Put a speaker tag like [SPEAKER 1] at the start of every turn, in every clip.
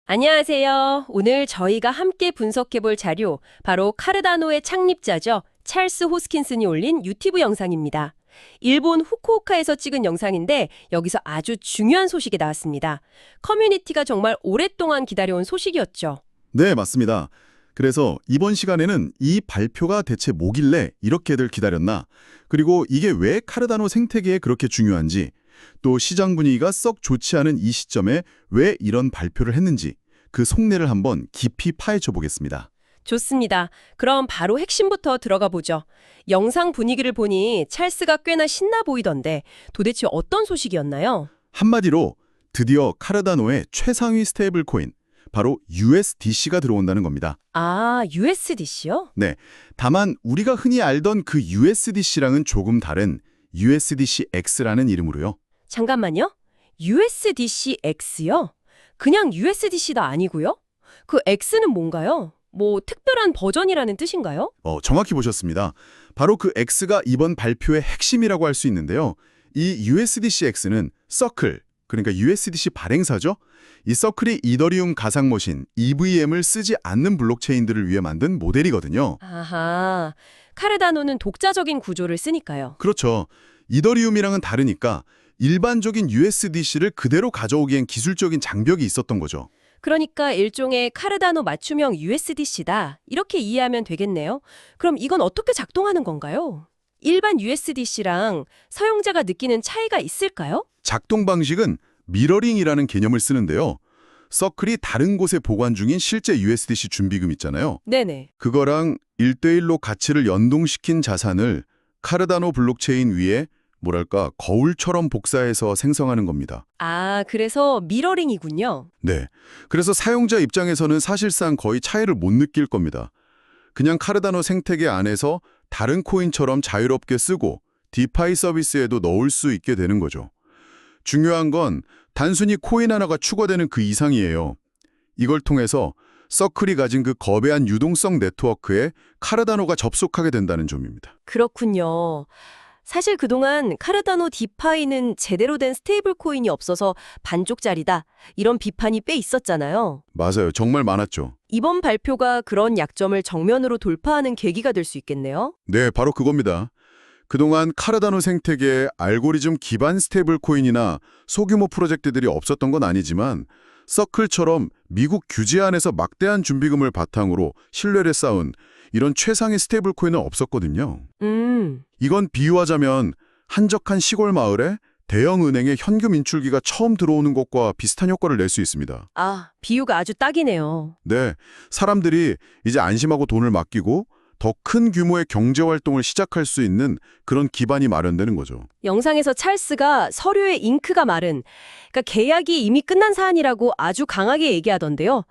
[SPEAKER 1] 안녕하세요. 오늘 저희가 함께 분석해볼 자료, 바로 카르다노의 창립자죠. 찰스 호스킨슨이 올린 유튜브 영상입니다. 일본 후쿠오카에서 찍은 영상인데 여기서 아주 중요한 소식이 나왔습니다. 커뮤니티가 정말 오랫동안 기다려온 소식이었죠.
[SPEAKER 2] 네, 맞습니다. 그래서 이번 시간에는 이 발표가 대체 뭐길래 이렇게들 기다렸나, 그리고 이게 왜 카르다노 생태계에 그렇게 중요한지, 또 시장 분위기가 썩 좋지 않은 이 시점에 왜 이런 발표를 했는지 그 속내를 한번 깊이 파헤쳐 보겠습니다.
[SPEAKER 1] 좋습니다. 그럼 바로 핵심부터 들어가 보죠. 영상 분위기를 보니 찰스가 꽤나 신나 보이던데 도대체 어떤 소식이었나요?
[SPEAKER 2] 한마디로 드디어 카르다노의 최상위 스테이블 코인, 바로 USDC가 들어온다는 겁니다.
[SPEAKER 1] 아, USDC요?
[SPEAKER 2] 네, 다만 우리가 흔히 알던 그 USDC랑은 조금 다른 USDCX라는 이름으로요.
[SPEAKER 1] 잠깐만요. USDCX요? 그냥 USDC도 아니고요? 그 X는 뭔가요? 뭐 특별한 버전이라는 뜻인가요?
[SPEAKER 2] 정확히 보셨습니다. 바로 그 X가 이번 발표의 핵심이라고 할 수 있는데요. 이 USDCX는 서클, 그러니까 USDC 발행사죠. 이 서클이 이더리움 가상머신, EVM을 쓰지 않는 블록체인들을 위해 만든 모델이거든요.
[SPEAKER 1] 아하, 카르다노는 독자적인 구조를 쓰니까요.
[SPEAKER 2] 그렇죠. 이더리움이랑은 다르니까 일반적인 USDC를 그대로 가져오기엔 기술적인 장벽이 있었던 거죠.
[SPEAKER 1] 그러니까 일종의 카르다노 맞춤형 USDC다. 이렇게 이해하면 되겠네요. 그럼 이건 어떻게 작동하는 건가요? 일반 USDC랑 사용자가 느끼는 차이가 있을까요?
[SPEAKER 2] 작동 방식은 미러링이라는 개념을 쓰는데요. 서클이 다른 곳에 보관 중인 실제 USDC 준비금 있잖아요.
[SPEAKER 1] 네네.
[SPEAKER 2] 그거랑 1대1로 가치를 연동시킨 자산을 카르다노 블록체인 위에 뭐랄까 거울처럼 복사해서 생성하는 겁니다.
[SPEAKER 1] 아, 그래서 미러링이군요.
[SPEAKER 2] 네. 그래서 사용자 입장에서는 사실상 거의 차이를 못 느낄 겁니다. 그냥 카르다노 생태계 안에서 다른 코인처럼 자유롭게 쓰고 디파이 서비스에도 넣을 수 있게 되는 거죠. 중요한 건 단순히 코인 하나가 추가되는 그 이상이에요. 이걸 통해서 서클이 가진 그 거대한 유동성 네트워크에 카르다노가 접속하게 된다는 점입니다.
[SPEAKER 1] 그렇군요. 사실 그동안 카르다노 디파이는 제대로 된 스테이블 코인이 없어서 반쪽짜리다. 이런 비판이 꽤 있었잖아요.
[SPEAKER 2] 맞아요. 정말 많았죠.
[SPEAKER 1] 이번 발표가 그런 약점을 정면으로 돌파하는 계기가 될 수 있겠네요.
[SPEAKER 2] 네, 바로 그겁니다. 그동안 카르다노 생태계에 알고리즘 기반 스테이블 코인이나 소규모 프로젝트들이 없었던 건 아니지만 서클처럼 미국 규제 안에서 막대한 준비금을 바탕으로 신뢰를 쌓은 이런 최상의 스테이블 코인은 없었거든요. 이건 비유하자면 한적한 시골 마을에 대형 은행의 현금 인출기가 처음 들어오는 것과 비슷한 효과를 낼 수 있습니다.
[SPEAKER 1] 아, 비유가 아주 딱이네요.
[SPEAKER 2] 네, 사람들이 이제 안심하고 돈을 맡기고 더 큰 규모의 경제활동을 시작할 수 있는 그런 기반이 마련되는 거죠.
[SPEAKER 1] 영상에서 찰스가 서류에 잉크가 마른, 그러니까 계약이 이미 끝난 사안이라고 아주 강하게 얘기하던데요.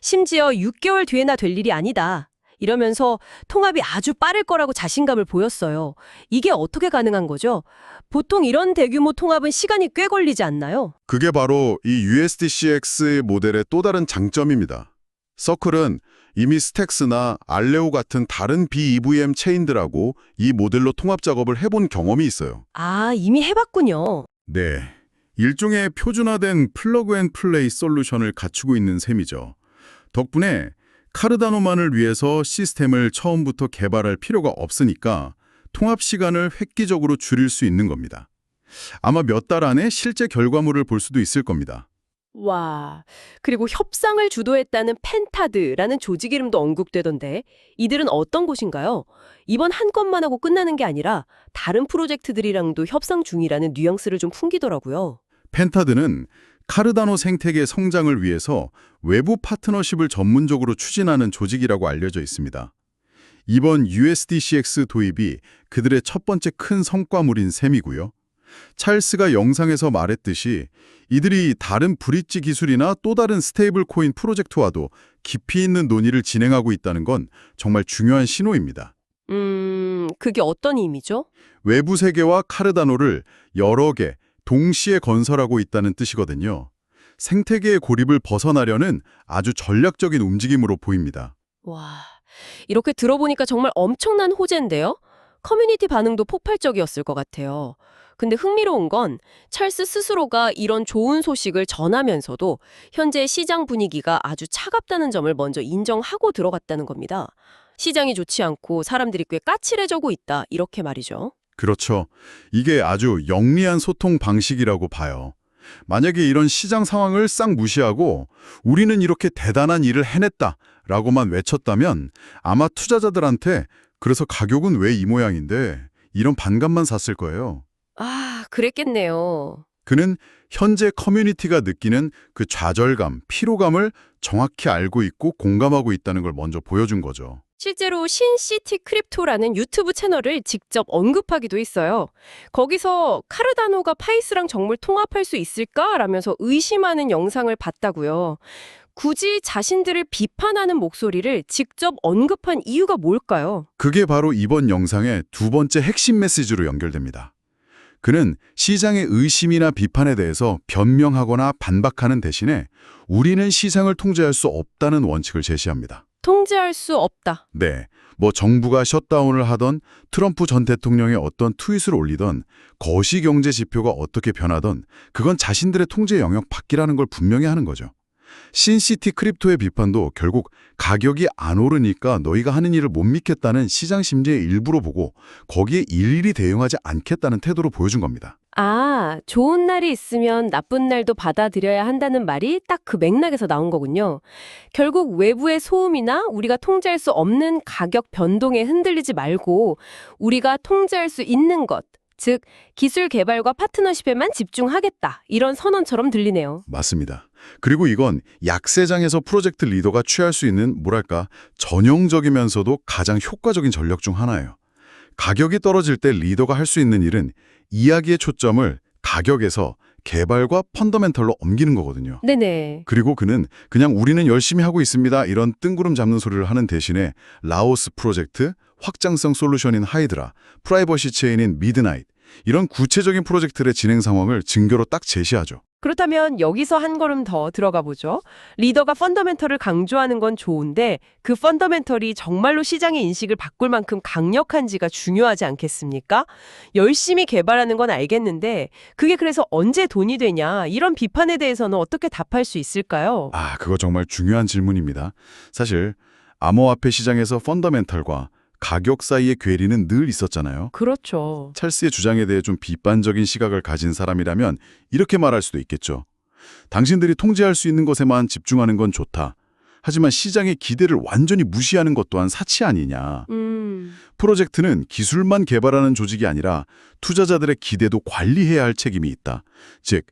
[SPEAKER 1] 심지어 6개월 뒤에나 될 일이 아니다. 이러면서 통합이 아주 빠를 거라고 자신감을 보였어요. 이게 어떻게 가능한 거죠? 보통 이런 대규모 통합은 시간이 꽤 걸리지 않나요?
[SPEAKER 2] 그게 바로 이 USDCX 모델의 또 다른 장점입니다. 서클은 이미 스택스나 알레오 같은 다른 BEVM 체인들하고 이 모델로 통합 작업을 해본 경험이 있어요.
[SPEAKER 1] 아, 이미 해봤군요.
[SPEAKER 2] 네, 일종의 표준화된 플러그 앤 플레이 솔루션을 갖추고 있는 셈이죠. 덕분에 카르다노만을 위해서 시스템을 처음부터 개발할 필요가 없으니까 통합 시간을 획기적으로 줄일 수 있는 겁니다. 아마 몇 달 안에 실제 결과물을 볼 수도 있을 겁니다.
[SPEAKER 1] 와, 그리고 협상을 주도했다는 펜타드라는 조직 이름도 언급되던데 이들은 어떤 곳인가요? 이번 한 건만 하고 끝나는 게 아니라 다른 프로젝트들이랑도 협상 중이라는 뉘앙스를 좀 풍기더라고요.
[SPEAKER 2] 펜타드는 카르다노 생태계 성장을 위해서 외부 파트너십을 전문적으로 추진하는 조직이라고 알려져 있습니다. 이번 USDCX 도입이 그들의 첫 번째 큰 성과물인 셈이고요. 찰스가 영상에서 말했듯이 이들이 다른 브릿지 기술이나 또 다른 스테이블 코인 프로젝트와도 깊이 있는 논의를 진행하고 있다는 건 정말 중요한 신호입니다.
[SPEAKER 1] 그게 어떤 의미죠?
[SPEAKER 2] 외부 세계와 카르다노를 여러 개 동시에 건설하고 있다는 뜻이거든요. 생태계의 고립을 벗어나려는 아주 전략적인 움직임으로 보입니다.
[SPEAKER 1] 와, 이렇게 들어보니까 정말 엄청난 호재인데요? 커뮤니티 반응도 폭발적이었을 것 같아요. 근데 흥미로운 건 찰스 스스로가 이런 좋은 소식을 전하면서도 현재 시장 분위기가 아주 차갑다는 점을 먼저 인정하고 들어갔다는 겁니다. 시장이 좋지 않고 사람들이 꽤 까칠해지고 있다, 이렇게 말이죠.
[SPEAKER 2] 그렇죠. 이게 아주 영리한 소통 방식이라고 봐요. 만약에 이런 시장 상황을 싹 무시하고 우리는 이렇게 대단한 일을 해냈다라고만 외쳤다면 아마 투자자들한테 그래서 가격은 왜 이 모양인데 이런 반감만 샀을 거예요.
[SPEAKER 1] 아, 그랬겠네요.
[SPEAKER 2] 그는 현재 커뮤니티가 느끼는 그 좌절감, 피로감을 정확히 알고 있고 공감하고 있다는 걸 먼저 보여준 거죠.
[SPEAKER 1] 실제로 신시티 크립토라는 유튜브 채널을 직접 언급하기도 했어요. 거기서 카르다노가 파이스랑 정말 통합할 수 있을까라면서 의심하는 영상을 봤다고요. 굳이 자신들을 비판하는 목소리를 직접 언급한 이유가 뭘까요?
[SPEAKER 2] 그게 바로 이번 영상의 두 번째 핵심 메시지로 연결됩니다. 그는 시장의 의심이나 비판에 대해서 변명하거나 반박하는 대신에 우리는 시장을 통제할 수 없다는 원칙을 제시합니다.
[SPEAKER 1] 통제할 수 없다.
[SPEAKER 2] 네, 정부가 셧다운을 하던 트럼프 전 대통령의 어떤 트윗을 올리던 거시경제 지표가 어떻게 변하던 그건 자신들의 통제 영역 밖이라는 걸 분명히 하는 거죠. 신시티 크립토의 비판도 결국 가격이 안 오르니까 너희가 하는 일을 못 믿겠다는 시장 심리의 일부로 보고 거기에 일일이 대응하지 않겠다는 태도로 보여준 겁니다.
[SPEAKER 1] 아, 좋은 날이 있으면 나쁜 날도 받아들여야 한다는 말이 딱 그 맥락에서 나온 거군요. 결국 외부의 소음이나 우리가 통제할 수 없는 가격 변동에 흔들리지 말고 우리가 통제할 수 있는 것, 즉 기술 개발과 파트너십에만 집중하겠다. 이런 선언처럼 들리네요.
[SPEAKER 2] 맞습니다. 그리고 이건 약세장에서 프로젝트 리더가 취할 수 있는 전형적이면서도 가장 효과적인 전략 중 하나예요. 가격이 떨어질 때 리더가 할 수 있는 일은 이야기의 초점을 가격에서 개발과 펀더멘털로 옮기는 거거든요.
[SPEAKER 1] 네네.
[SPEAKER 2] 그리고 그는 그냥 우리는 열심히 하고 있습니다. 이런 뜬구름 잡는 소리를 하는 대신에 라오스 프로젝트, 확장성 솔루션인 하이드라, 프라이버시 체인인 미드나잇 이런 구체적인 프로젝트의 진행 상황을 증거로 딱 제시하죠.
[SPEAKER 1] 그렇다면 여기서 한 걸음 더 들어가 보죠. 리더가 펀더멘털을 강조하는 건 좋은데 그 펀더멘털이 정말로 시장의 인식을 바꿀 만큼 강력한지가 중요하지 않겠습니까? 열심히 개발하는 건 알겠는데 그게 그래서 언제 돈이 되냐 이런 비판에 대해서는 어떻게 답할 수 있을까요?
[SPEAKER 2] 그거 정말 중요한 질문입니다. 사실 암호화폐 시장에서 펀더멘털과 가격 사이의 괴리는 늘 있었잖아요.
[SPEAKER 1] 그렇죠.
[SPEAKER 2] 찰스의 주장에 대해 좀 비판적인 시각을 가진 사람이라면 이렇게 말할 수도 있겠죠. 당신들이 통제할 수 있는 것에만 집중하는 건 좋다. 하지만 시장의 기대를 완전히 무시하는 것 또한 사치 아니냐. 프로젝트는 기술만 개발하는 조직이 아니라 투자자들의 기대도 관리해야 할 책임이 있다. 즉,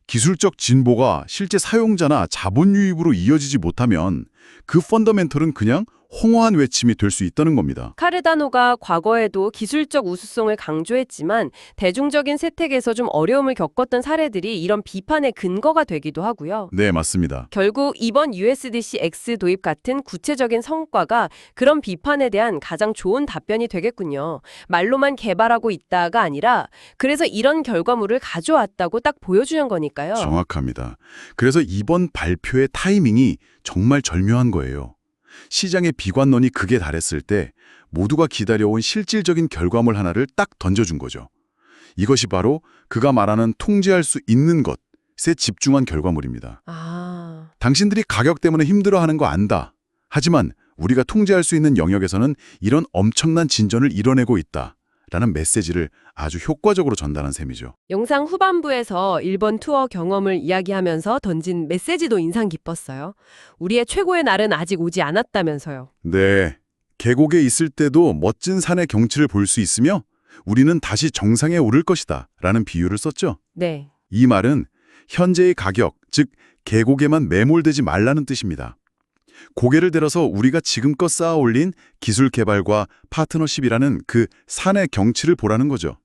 [SPEAKER 2] 기술적 진보가 실제 사용자나 자본 유입으로 이어지지 못하면 그 펀더멘털은 그냥 홍어한 외침이 될 수 있다는 겁니다.
[SPEAKER 1] 카르다노가 과거에도 기술적 우수성을 강조했지만 대중적인 세택에서 좀 어려움을 겪었던 사례들이 이런 비판의 근거가 되기도 하고요.
[SPEAKER 2] 네, 맞습니다.
[SPEAKER 1] 결국 이번 USDC X 도입 같은 구체적인 성과가 그런 비판에 대한 가장 좋은 답변이 되겠군요. 말로만 개발하고 있다가 아니라 그래서 이런 결과물을 가져왔다고 딱 보여주는 거니까요.
[SPEAKER 2] 정확합니다. 그래서 이번 발표의 타이밍이 정말 절묘한 거예요. 시장의 비관론이 극에 달했을 때 모두가 기다려온 실질적인 결과물 하나를 딱 던져준 거죠. 이것이 바로 그가 말하는 통제할 수 있는 것에 집중한 결과물입니다. 당신들이 가격 때문에 힘들어하는 거 안다. 하지만 우리가 통제할 수 있는 영역에서는 이런 엄청난 진전을 이뤄내고 있다. 라는 메시지를 아주 효과적으로 전달한 셈이죠.
[SPEAKER 1] 영상 후반부에서 일본 투어 경험을 이야기하면서 던진 메시지도 인상 깊었어요. 우리의 최고의 날은 아직 오지 않았다면서요.
[SPEAKER 2] 네, 계곡에 있을 때도 멋진 산의 경치를 볼 수 있으며 우리는 다시 정상에 오를 것이다 라는 비유를 썼죠.
[SPEAKER 1] 네.
[SPEAKER 2] 이 말은 현재의 가격, 즉 계곡에만 매몰되지 말라는 뜻입니다. 고개를 들어서 우리가 지금껏 쌓아 올린 기술 개발과 파트너십이라는 그 산의 경치를 보라는 거죠.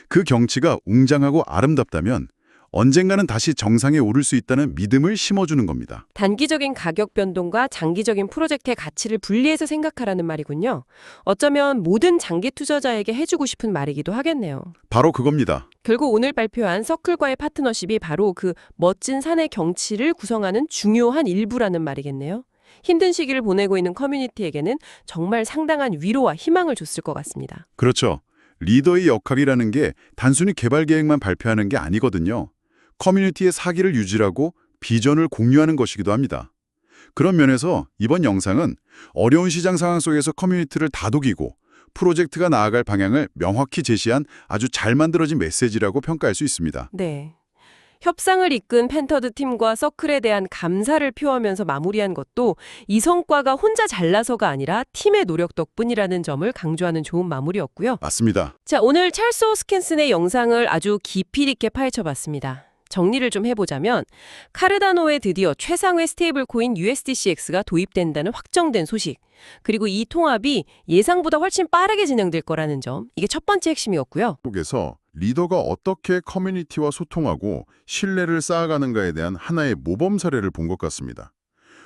[SPEAKER 2] 그 경치가 웅장하고 아름답다면 언젠가는 다시 정상에 오를 수 있다는 믿음을 심어주는 겁니다.
[SPEAKER 1] 단기적인 가격 변동과 장기적인 프로젝트의 가치를 분리해서 생각하라는 말이군요. 어쩌면 모든 장기 투자자에게 해주고 싶은 말이기도 하겠네요.
[SPEAKER 2] 바로 그겁니다.
[SPEAKER 1] 결국 오늘 발표한 서클과의 파트너십이 바로 그 멋진 산의 경치를 구성하는 중요한 일부라는 말이겠네요. 힘든 시기를 보내고 있는 커뮤니티에게는 정말 상당한 위로와 희망을 줬을 것 같습니다.
[SPEAKER 2] 그렇죠. 리더의 역할이라는 게 단순히 개발 계획만 발표하는 게 아니거든요. 커뮤니티의 사기를 유지하고 비전을 공유하는 것이기도 합니다. 그런 면에서 이번 영상은 어려운 시장 상황 속에서 커뮤니티를 다독이고 프로젝트가 나아갈 방향을 명확히 제시한 아주 잘 만들어진 메시지라고 평가할 수 있습니다.
[SPEAKER 1] 네. 협상을 이끈 펜터드 팀과 서클에 대한 감사를 표하면서 마무리한 것도 이 성과가 혼자 잘나서가 아니라 팀의 노력 덕분이라는 점을 강조하는 좋은 마무리였고요.
[SPEAKER 2] 맞습니다.
[SPEAKER 1] 자, 오늘 찰스 호스킨슨의 영상을 아주 깊이 있게 파헤쳐봤습니다. 정리를 좀 해보자면 카르다노에 드디어 최상위 스테이블 코인 USDCX가 도입된다는 확정된 소식, 그리고 이 통합이 예상보다 훨씬 빠르게 진행될 거라는 점, 이게 첫 번째 핵심이었고요.
[SPEAKER 2] 속에서 리더가 어떻게 커뮤니티와 소통하고 신뢰를 쌓아가는가에 대한 하나의 모범 사례를 본 것 같습니다.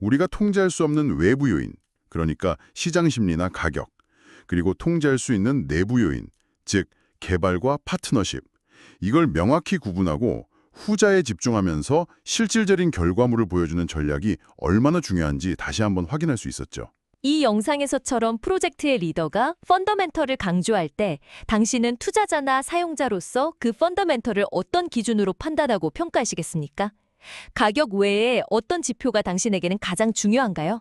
[SPEAKER 2] 우리가 통제할 수 없는 외부 요인, 그러니까 시장 심리나 가격, 그리고 통제할 수 있는 내부 요인, 즉 개발과 파트너십, 이걸 명확히 구분하고 후자에 집중하면서 실질적인 결과물을 보여주는 전략이 얼마나 중요한지 다시 한번 확인할 수 있었죠.
[SPEAKER 3] 이 영상에서처럼 프로젝트의 리더가 펀더멘털을 강조할 때 당신은 투자자나 사용자로서 그 펀더멘털을 어떤 기준으로 판단하고 평가하시겠습니까? 가격 외에 어떤 지표가 당신에게는 가장 중요한가요?